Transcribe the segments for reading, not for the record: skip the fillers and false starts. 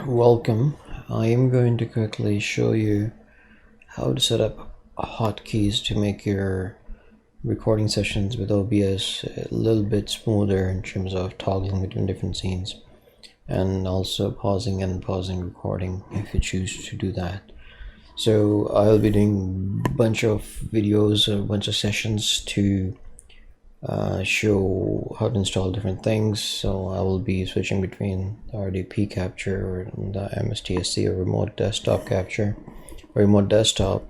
Welcome. I am going to quickly show you how to set up hotkeys to make your recording sessions with OBS a little bit smoother in terms of toggling between different scenes, and also pausing and unpausing recording if you choose to do that. So I'll be doing a bunch of videos, a bunch of sessions to show how to install different things. So I will be switching between RDP capture or the MSTSC or remote desktop capture or remote desktop.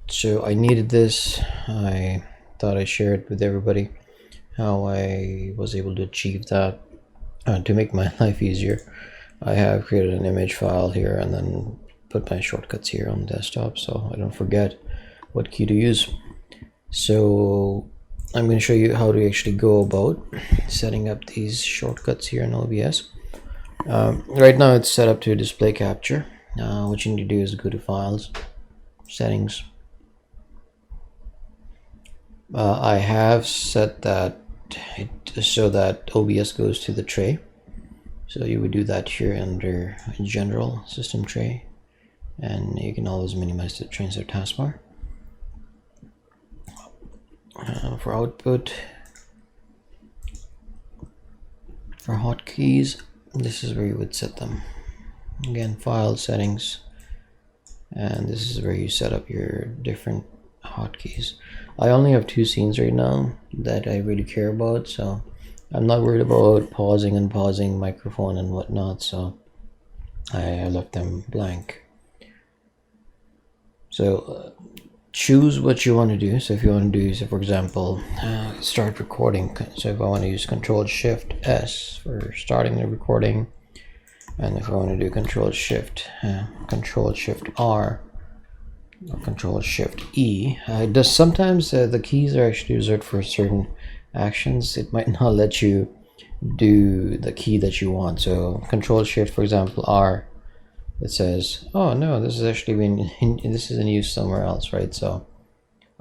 So I needed this. I thought I'd share it with everybody how I was able to achieve that to make my life easier. I have created an image file here and then put my shortcuts here on the desktop so I don't forget what key to use. So I'm going to show you how to actually go about setting up these shortcuts here in OBS. Right now it's set up to display capture. What you need to do is go to Files, Settings. I have set that so that OBS goes to the tray. So you would do that here under General System Tray, and you can always minimize the transfer taskbar. For output, for hotkeys, this is where you would set them. Again, File, Settings, and this is where you set up your different hotkeys. I only have two scenes right now that I really care about, so I'm not worried about pausing and unpausing microphone and whatnot, so I left them blank. So choose what you want to do. So if you want to do, so for example, start recording. So if I want to use Control-Shift-S for starting the recording, and if I want to do Control-Shift-R or Control-Shift-E, does sometimes the keys are actually reserved for certain actions. It might not let you do the key that you want. So Control-Shift, for example, R, it says, oh no, this is actually this is in use somewhere else, right? So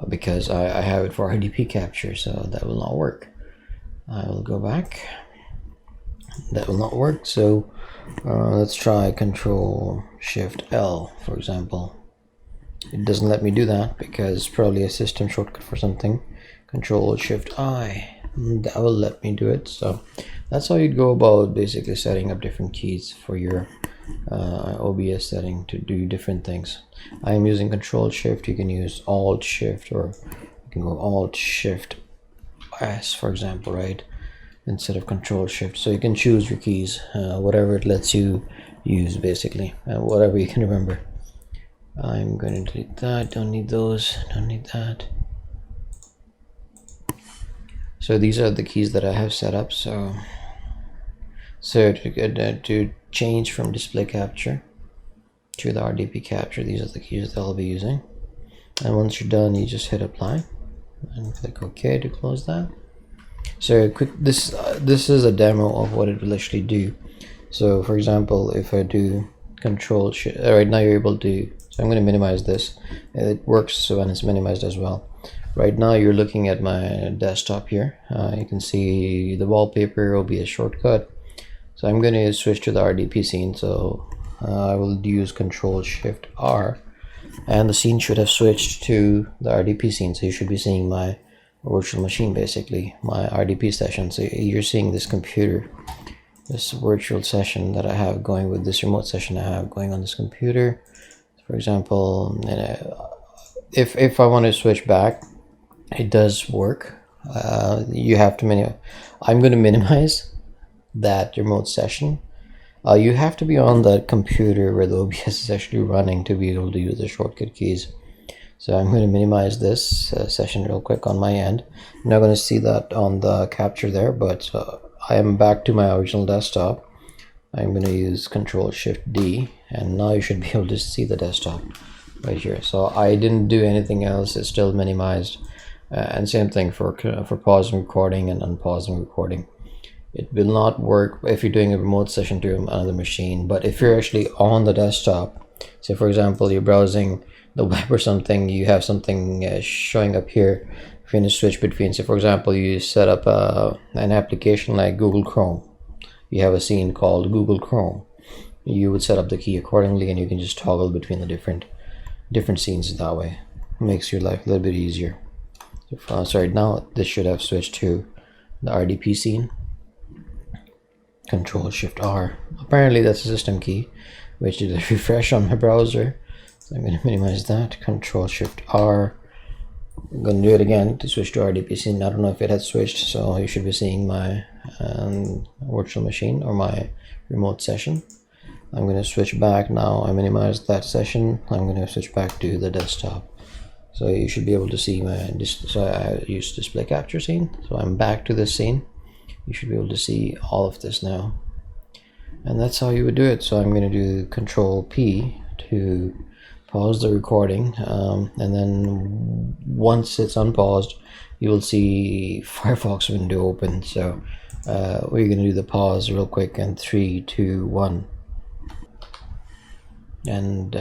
because I have it for RDP capture, so that will not work. I will go back. That will not work. So let's try Control-Shift-L, for example. It doesn't let me do that because it's probably a system shortcut for something. Control-Shift-I, that will let me do it. So that's how you'd go about basically setting up different keys for your OBS setting to do different things. I am using Control-Shift. You can use Alt-Shift, or you can go Alt-Shift-S, for example, right, instead of Control-Shift. So you can choose your keys, whatever it lets you use, basically, whatever you can remember. I'm going to delete that. Don't need those. Don't need that. So these are the keys that I have set up. So to change from display capture to the RDP capture, these are the keys that I'll be using. And once you're done, you just hit apply and click OK to close that. So this is a demo of what it will actually do. So for example, if I do Control-Shift, right now you're able to, so I'm going to minimize this. It works so when it's minimized as well. Right now you're looking at my desktop here. You can see the wallpaper, OBS shortcut. So I'm going to switch to the RDP scene. So I will use Control-Shift-R, and the scene should have switched to the RDP scene. So you should be seeing my virtual machine, basically my RDP session. So you're seeing this computer, this virtual session that I have going with this remote session I have going on this computer. For example, if I want to switch back, it does work. You have to I'm going to minimize that remote session. You have to be on that computer where the OBS is actually running to be able to use the shortcut keys. So I'm going to minimize this session real quick on my end. You're not going to see that on the capture there, but I am back to my original desktop. I'm going to use Control-Shift-D, and now you should be able to see the desktop right here. So I didn't do anything else. It's still minimized, and same thing for pausing recording and unpausing recording. It will not work if you're doing a remote session to another machine, but if you're actually on the desktop, say for example you're browsing the web or something, you have something showing up here. If you're going to switch between, say for example you set up an application like Google Chrome, you have a scene called Google Chrome, you would set up the key accordingly, and you can just toggle between the different scenes that way. It makes your life a little bit easier. Sorry, now this should have switched to the RDP scene. Control Shift R. Apparently that's a system key, which did a refresh on my browser. So I'm going to minimize that. Control Shift R. I'm going to do it again to switch to RDP scene. I don't know if it had switched, so you should be seeing my virtual machine or my remote session. I'm going to switch back now. I minimized that session. I'm going to switch back to the desktop. So you should be able to see my, so I used display capture scene. So I'm back to this scene. You should be able to see all of this now. And that's how you would do it. So I'm going to do Control P to pause the recording. And then once it's unpaused, you will see Firefox window open. So we're going to do the pause real quick, and 3, 2, 1. And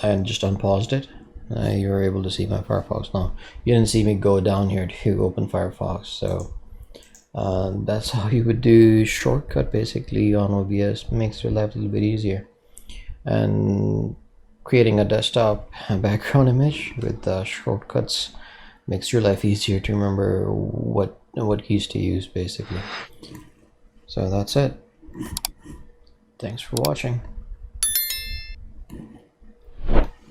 I just unpaused it. You were able to see my Firefox now. You didn't see me go down here to open Firefox. So that's how you would do shortcut basically on OBS. Makes your life a little bit easier. And creating a desktop background image with shortcuts makes your life easier to remember what keys to use basically. So that's it. Thanks for watching.